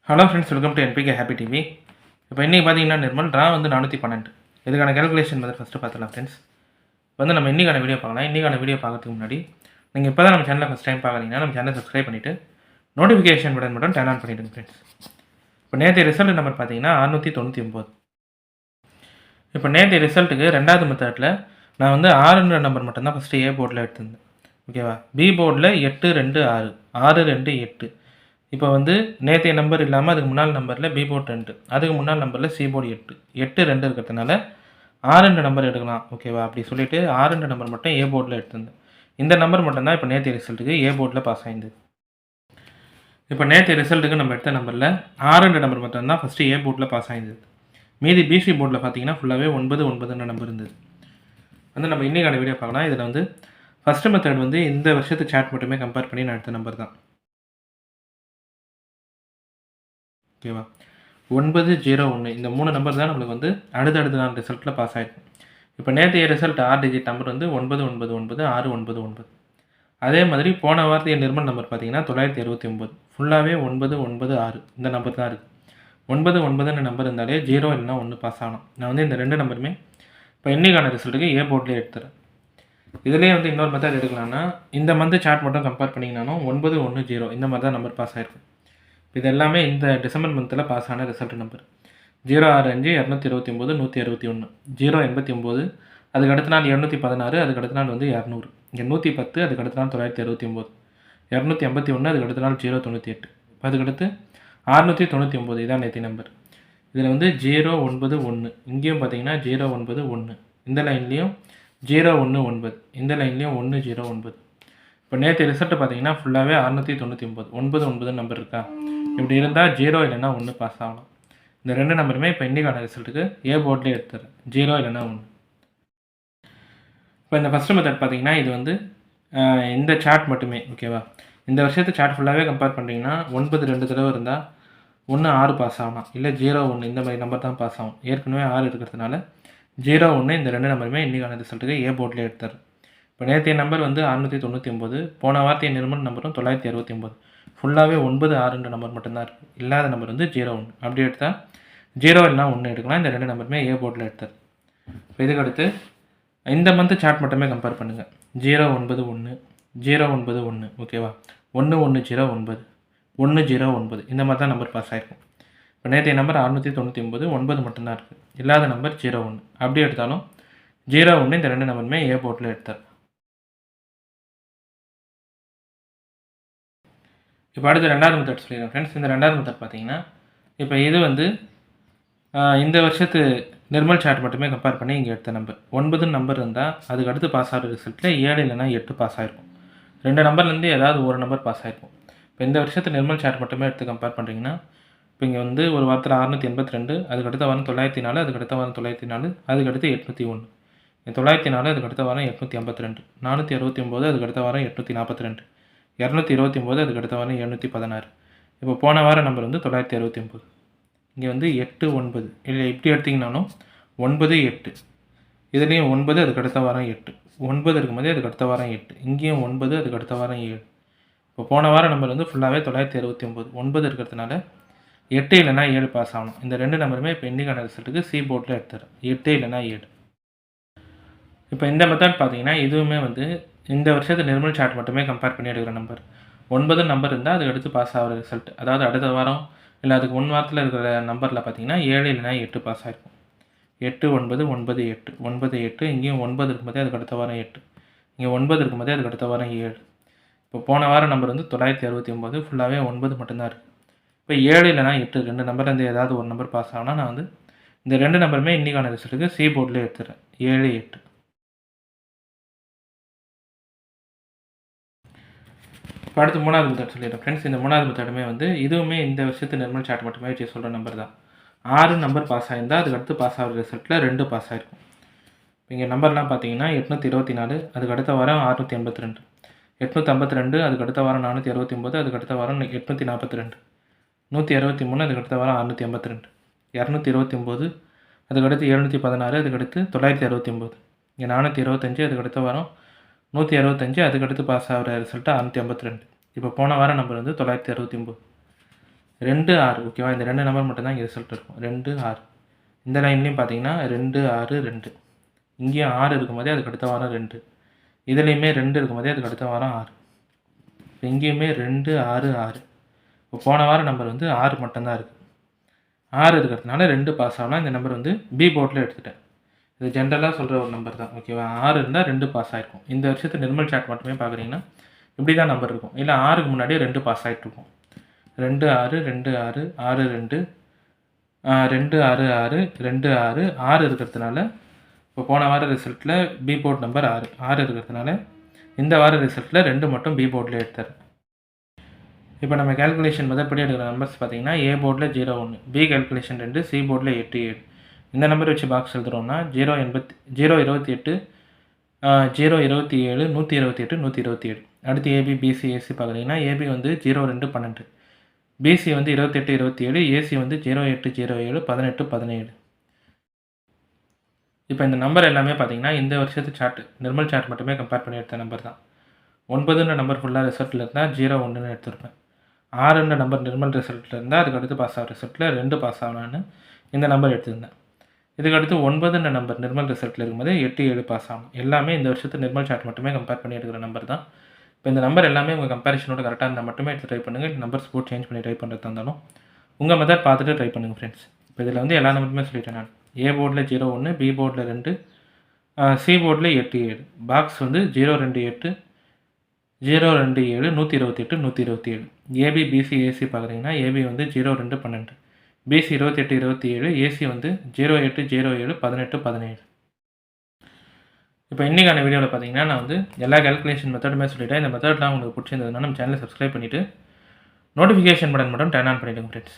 Hello friends, welcome to NPK happy TV. இப்போ இன்றைக்கி பார்த்தீங்கன்னா நிர்மல் ட்ரா வந்து 412. இதுக்கான கேல்குலேஷன் வந்து ஃபஸ்ட்டு பார்த்துலாம் ஃப்ரெண்ட்ஸ். வந்து நம்ம இன்றைக்கான வீடியோ பார்க்கலாம். இன்றைக்கான வீடியோ பார்க்கறதுக்கு முன்னாடி நீங்கள் இப்போ தான் நம்ம சேனலை ஃபஸ்ட் டைம் பார்க்குறீங்கன்னா நம்ம சேனலை சப்ஸ்கிரைப் பண்ணிவிட்டு நோட்டிஃபிகேஷன் பட்டன் மட்டும் டர்ன் ஆன் பண்ணிவிடுங்க ஃப்ரெண்ட்ஸ். இப்போ நேற்று ரிசல்ட் நம்பர் பார்த்தீங்கன்னா 699. இப்போ நேற்று ரிசல்ட்டுக்கு ரெண்டாவது மெத்தடில் நான் வந்து 6ன்ற நம்பர் மட்டும்தான் ஃபஸ்ட்டு ஏ போர்டில் எடுத்திருந்தேன். ஓகேவா? பி போர்டில் 8 2 6 6 2 8. இப்போ வந்து நேற்றைய நம்பர் இல்லாமல் அதுக்கு முன்னாள் நம்பரில் பி போர்ட் 2, அதுக்கு முன்னாள் நம்பரில் சி போர்டு 8 8 2 இருக்கிறதுனால 6ன்ற நம்பர் எடுக்கலாம். ஓகேவா? அப்படி சொல்லிவிட்டு 6ன்ற நம்பர் மட்டும் ஏ போர்டில் எடுத்திருந்தேன். இந்த நம்பர் மட்டும்தான் இப்போ நேற்றைய ரிசல்ட்டுக்கு ஏ போர்டில் பாஸ் ஆயிருந்தது. இப்போ நேற்றைய ரிசல்ட்டுக்கு நம்ம எடுத்த நம்பரில் 6ன்ற நம்பர் மட்டும்தான் ஃபஸ்ட்டு ஏ போர்டில் பாஸ் ஆயிருந்தது. மீதி பிசி போர்டில் பார்த்தீங்கன்னா ஃபுல்லாகவே 9 9ன்ற நம்பர் இருந்தது. வந்து நம்ம இன்றைக்கான வீடியோ பார்க்கலாம். இதில் வந்து ஃபஸ்ட்டு மெத்தட் வந்து இந்த வருஷத்து சாட் மட்டுமே கம்பேர் பண்ணி நான் எடுத்த நம்பர் தான். ஓகேவா? 901 இந்த 3 நம்பர் தான் நம்மளுக்கு வந்து அடுத்தடுத்த நாள் ரிசல்ட்டில் பாஸ் ஆகிருக்கும். இப்போ நேற்றைய ரிசல்ட் 6 டிஜிட் நம்பர் வந்து 999 699. அதே மாதிரி போன வாரத்தைய நிர்மல் நம்பர் பார்த்தீங்கன்னா 969 ஃபுல்லாகவே 996 இந்த நம்பர் தான் இருக்குது. 99ன்ற நம்பர் இருந்தாலே 0 இல்லைனா 1 பாஸ் ஆகணும். நான் வந்து இந்த 2 நம்பருமே இப்போ இன்றைக்கான ரிசல்ட்டுக்கு ஏ போர்ட்லேயே எடுத்துறேன். இதுலேயே வந்து இன்னொரு மெத்தட் எடுக்கலாம்னா இந்த மந்த் சார்ட் மட்டும் கம்பேர் பண்ணிங்கனாலும் 910 இந்த மாதிரி தான் நம்பர் பாஸ் ஆகிருக்கு. இது எல்லாமே இந்த டிசம்பர் மந்தில் பாஸ் ஆன ரிசல்ட் நம்பர் 065 229 161 089. அதுக்கு அடுத்த நாள் 216, அதுக்கு அடுத்த நாள் வந்து 200, 110, அதுக்கு அடுத்த நாள் 969, 281, அதுக்கு அடுத்த நாள் 098, அதுக்கடுத்து 699. இதான் நேற்று நம்பர். இதில் வந்து 091 இங்கேயும் பார்த்தீங்கன்னா 091 இந்த லைன்லேயும் 019 இந்த லைன்லேயும் 109. இப்போ நேற்று ரிசல்ட்டு பார்த்தீங்கன்னா ஃபுல்லாகவே 699 99 நம்பர் இருக்கா? இப்படி இருந்தால் 0 இல்லைன்னா 1 பாஸ் ஆகணும். இந்த 2 நம்பருமே இப்போ இன்றைக்கான ரிசல்ட்டுக்கு ஏ போர்ட்லேயே எடுத்துறேன். 0 இல்லைன்னா 1. இப்போ இந்த ஃபஸ்ட்டு மெத்தட் பார்த்தீங்கன்னா இது வந்து இந்த சார்ட் மட்டுமே. ஓகேவா? இந்த வருஷத்து சார்ட் ஃபுல்லாகவே கம்பேர் பண்ணிங்கன்னா 9 2 தடவை இருந்தால் 1 6 பாஸ் ஆகலாம், இல்லை 0 1 இந்த மாதிரி நம்பர் தான் பாஸ் ஆகும். ஏற்கனவே 6 இருக்கிறதுனால 0 1 இந்த 2 நம்பருமே இன்றைக்கான ரிசல்ட்டுக்கு ஏ போர்ட்லேயே எடுத்துறேன். இப்போ நேற்றைய நம்பர் வந்து 699, போன வார்த்தைய நிர்மல் நம்பரும் 969 ஃபுல்லாகவே 9 6ன்ற நம்பர் மட்டும்தான் இருக்குது. இல்லாத நம்பர் வந்து 0 1. அப்படி எடுத்தால் 0 இல்லைனா 1 எடுக்கலாம். இந்த 2 நம்பருமே ஏ போர்டில் எடுத்தார். இப்போ இதுக்கடுத்து இந்த மந்த் சார்ட் மட்டுமே கம்பேர் பண்ணுங்கள். 091 091 ஓகேவா? 1109 109 இந்த மாதிரி தான் நம்பர் பாஸ் ஆகிருக்கும். இப்போ நேற்றைய நம்பர் 699 9 மட்டும்தான் இருக்குது. இல்லாத நம்பர் 01. அப்படி எடுத்தாலும் 01 இந்த 2 நம்பருமே ஏ போர்ட்டில் எடுத்தார். இப்போ அடுத்து ரெண்டாவது மெத்தட் சொல்லிடுறேன் ஃப்ரெண்ட்ஸ். இந்த ரெண்டாவது மெத்தட் பார்த்தீங்கன்னா இப்போ இது வந்து இந்த வருஷத்து நிர்மல் சார்ட் மட்டுமே கம்பேர் பண்ணி இங்கே எடுத்த நம்பர் 9 நம்பர் இருந்தால் அதுக்கு அடுத்து பாஸ் ஆகிற ரிசல்ட்டில் 7 இல்லைனா 8 பாஸ் ஆகிருக்கும். 2 நம்பர்லேருந்து ஏதாவது ஒரு நம்பர் பாஸ் ஆகிருக்கும். இப்போ இந்த வருஷத்து நிர்மல் சார்ட் மட்டுமே எடுத்து கம்பேர் பண்ணுறீங்கன்னா இப்போ இங்கே வந்து ஒரு வாரத்தில் 682, அதுக்கு அடுத்த வாரம் 904, அதுக்கு அடுத்த வாரம் 904, அதுக்கு அடுத்து 801, 904, அதுக்கு அடுத்த வாரம் 852, 469, அதுக்கு அடுத்த வாரம் 842, 229, அதுக்கு அடுத்த வாரம் 716. இப்போ போன வார நம்பர் வந்து 969. இங்கே வந்து 8 9 இல்லை இப்படி எடுத்திங்கனாலும் 9 8, இதுலேயும் 9, அதுக்கு அடுத்த வாரம் 8, 9 இருக்கும்போதே அதுக்கு அடுத்த வாரம் 8, இங்கேயும் 9, அதுக்கு அடுத்த வாரம் 7. இப்போ போன வார நம்பர் வந்து ஃபுல்லாகவே 969 9 இருக்கிறதுனால 8 இல்லைனா 7 பாஸ் ஆகணும். இந்த 2 நம்பருமே இப்போ இன்றைக்கான ரிசல்ட்டுக்கு சி போர்ட்டில் எடுத்துறேன். 8 இல்லைனா 7. இப்போ இந்த மெத்தட் பார்த்தீங்கன்னா இதுவுமே வந்து இந்த வருஷத்து நிர்மல் சார்ட் மட்டுமே கம்பேர் பண்ணி எடுக்கிற நம்பர் 9 நம்பர் இருந்தால் அதுக்கு அடுத்து பாஸ் ஆகிற ரிசல்ட், அதாவது அடுத்த வாரம் இல்லை அதுக்கு 1 வாரத்தில் இருக்கிற நம்பரில் பார்த்தீங்கன்னா 7 இல்லைனா 8 பாஸ் ஆகிருக்கும். 8 9 9 8 9 8, இங்கேயும் 9 இருக்கும்போதே அதுக்கு அடுத்த வாரம் 8, இங்கே 9 இருக்கும்போதே அதுக்கு அடுத்த வாரம் 7. இப்போ போன வாரம் நம்பர் வந்து 969 ஃபுல்லாகவே 9 மட்டும்தான் இருக்குது. இப்போ 7 இல்லைனா 8 2 நம்பர்லேருந்து ஏதாவது ஒரு நம்பர் பாஸ் ஆகுனா நான் வந்து இந்த 2 நம்பருமே இன்றைக்கான ரிசல்ட்டுக்கு சி போர்ட்லேயே எடுத்துறேன். 7 8. இப்போ அடுத்து மூணாவது மெத்தட் சொல்லிடுறேன் ஃப்ரெண்ட்ஸ். இந்த மூணாவது மெத்தடுமே வந்து இதுவுமே இந்த வருஷத்து நிர்மல் சார்ட் மட்டுமே வச்சு சொல்கிற நம்பர் தான். 6 நம்பர் பாஸ் ஆகிருந்தால் அதுக்கு அடுத்து பாஸ் ஆகிற ரிசல்ட்டில் 2 பாஸ் ஆகிருக்கும். இங்கே நம்பர்லாம் பார்த்தீங்கன்னா 824, அதுக்கு அடுத்த வாரம் 682, 852, அதுக்கு அடுத்த வாரம் 469, அதுக்கு அடுத்த வாரம் 842, 163, அதுக்கு அடுத்த வாரம் 682, 229, அதுக்கு அடுத்து 716, அதுக்கு அடுத்து 969, இங்கே 425, அதுக்கு அடுத்த வாரம் 165, அதுக்கு அடுத்து பாஸ் ஆகிற ரிசல்ட்டு 652. இப்போ போன வாரம் நம்பர் வந்து 969. 2 6 ஓகேவா? இந்த 2 நம்பர் மட்டும் தான் இங்கே ரிசல்ட் இருக்கும். 2 6 இந்த லைன்லேயும் பார்த்தீங்கன்னா 2 6 2 இங்கேயும் 6 இருக்கும்போதே அதுக்கு அடுத்த வாரம் 2 இதுலேயுமே 2 இருக்கும்போதே அதுக்கு அடுத்த வாரம் 6 இப்போ இங்கேயுமே 2 6 6 இப்போ போன வாரம் நம்பர் வந்து 6 மட்டும்தான் இருக்குது. 6 இருக்கிறதுனால 2 பாஸ் ஆகலாம். இந்த நம்பர் வந்து பி போர்டில் எடுத்துட்டேன். இது ஜென்ரலாக சொல்கிற ஒரு நம்பர் தான் ஓகேவா? 6 இருந்தால் 2 பாஸ் ஆகிருக்கும். இந்த வருஷத்து நிர்மல் சாட் மட்டுமே பார்க்குறீங்கன்னா இப்படி தான் நம்பர் இருக்கும். இல்லை 6க்கு முன்னாடியே 2 பாஸ் ஆகிட்ருக்கும். 2 6 2 6 6 2 2 6 6 2 6 6 இருக்கிறதுனால இப்போ போன வார ரிசல்ட்டில் பி போர்ட் நம்பர் 6 இருக்கிறதுனால இந்த வார ரிசல்ட்டில் 2 மட்டும் பி போர்டில் எடுத்தார். இப்போ நம்ம கேல்குலேஷன் முதற்படி எடுக்கிற நம்பர்ஸ் பார்த்தீங்கன்னா ஏ போர்டில் 0 1 பி கேல்குலேஷன் 2 சி போர்டில் 8 7 இந்த நம்பர் வச்சு பாக்ஸ் எழுதுகிறோம்னா 028 027 128 127. அடுத்து ஏபி பிசி ஏசி பார்க்குறீங்கன்னா ஏபி வந்து 02 12 பிசி வந்து 28 27 ஏசி வந்து 08 07 18 17. இப்போ இந்த நம்பர் எல்லாமே பார்த்தீங்கன்னா இந்த வருஷத்து சார்ட் நிர்மல் சார்ட் மட்டுமே கம்பேர் பண்ணி எடுத்த நம்பர் தான். 9ன்ற நம்பர் ஃபுல்லாக ரிசல்ட்டில் இருந்தால் 0 1ன்னு எடுத்திருப்பேன். 6ன்ற நம்பர் நிர்மல் ரிசல்ட்டில் இருந்தால் அதுக்கு அடுத்து பாஸ் ஆகிற ரிசல்ட்டில் 2 பாஸ் ஆகலான்னு இந்த நம்பர் எடுத்திருந்தேன். இதுக்கடுத்து 9ன்ற நம்பர் நிர்மல் ரிசல்ட்டில் இருக்கும்போது 8 7 பாஸ் ஆகணும். எல்லாமே இந்த வருஷத்து நிர்மல் சார்ட் மட்டுமே கம்பேர் பண்ணி எடுக்கிற நம்பர் தான். இப்போ இந்த நம்பர் எல்லாமே உங்கள் கம்பேரிஷனோட கரெக்டாக இருந்தால் மட்டுமே எடுத்து ட்ரை பண்ணுங்கள். நம்பர்ஸ் போட்டு சேஞ்ச் பண்ணி ட்ரை பண்ணுறதா இருந்தாலும் உங்கள் மெத்தட் பார்த்துட்டு ட்ரை பண்ணுங்கள் ஃப்ரெண்ட்ஸ். இப்போ இதில் வந்து எல்லா நம்பருமே சொல்லிட்டேன் நான். ஏ போர்டில் 0 1 பி போர்டில் 2 சி போர்டில் 8 7 பாக்ஸ் வந்து 028 027 128 127. ஏபி பிசி ஏசி பார்க்குறீங்கன்னா ஏபி வந்து 02 12 பிசி 28 27 ஏசி வந்து 08 07 18 17. இப்போ இன்றைக்கான வீடியோவில் பார்த்தீங்கன்னா நான் வந்து எல்லா கேல்குலேஷன் மெத்தடுமே சொல்லிட்டேன். இந்த மெத்தட்லாம் உங்களுக்கு பிடிச்சிருந்ததுன்னா நம்ம சேனலை சப்ஸ்கிரைப் பண்ணிவிட்டு நோட்டிஃபிகேஷன் பட்டன் மட்டும் டர்ன் ஆன் பண்ணிவிடுங்க ஃப்ரெண்ட்ஸ்.